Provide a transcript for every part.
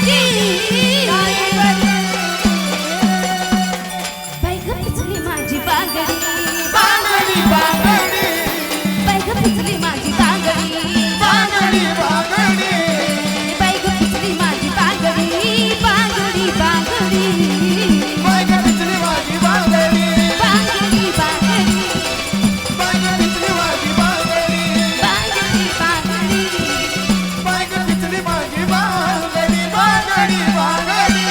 तुझी बाई ग पिचली माझी बांगडी बांगडी बांगडी बाई ग पिचली माझी बांगडी बांगडी बांगडी बाई ग पिचली माझी बांगडी बांगडी बांगडी बाई ग पिचली माझी बांगडी बांगडी बांगडी बाई ग पिचली माझी बांगडी बांगडी बांगडी बाई ग पिचली माझी बांगडी बांगडी बांगडी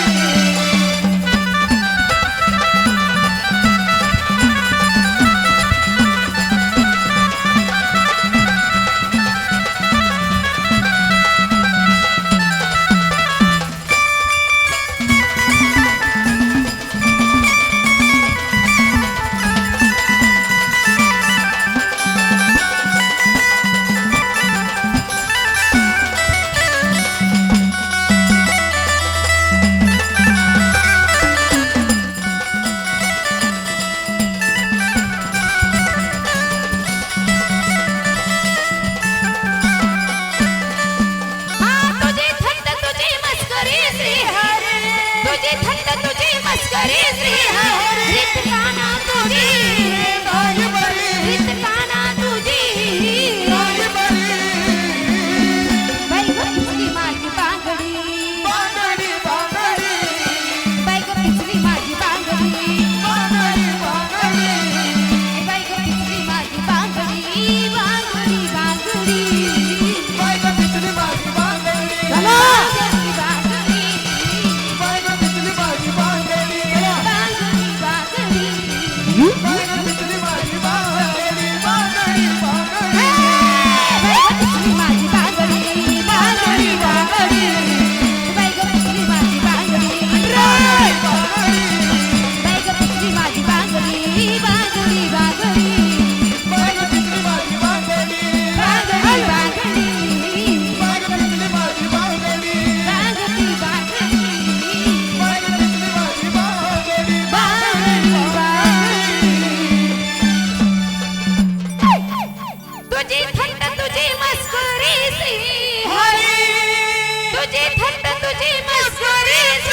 तुझी थंड तुझी मस्करी श्री हरी तुझी थंड तुझी मस्करी श्री हरी रीत काना तुझी नाही बरी रीत काना तुझी नाही बरी बाई ग पिचली माझी बांगडी बांगडी बांगडी बाई ग पिचली माझी बांगडी बांगडी बांगडी बाई ग पिचली माझी बांगडी बांगडी बांगडी बाई ग पिचली माझी बांगडी बांगडी बांगडी बाई ग पिचली माझी बांगडी बांगडी बांगडी बाई ग पिचली माझी बांगडी बांगडी बांगडी बाई ग पिचली माझी बांगडी बांगडी बांगडी बाई ग पिचली माझी बांगडी बाई ग पिचली माझी बांगडी बांगडी बांगडी बाई ग पिचली माझी बांगडी बांगडी बांगडी बाई ग पिचली माझी बांगडी बांगडी बांगडी बाई ग पिचली माझी बांगडी बांगडी तुझी थंड तुझी मस्करी सी हरी तुझी थंड तुझी मस्करी सी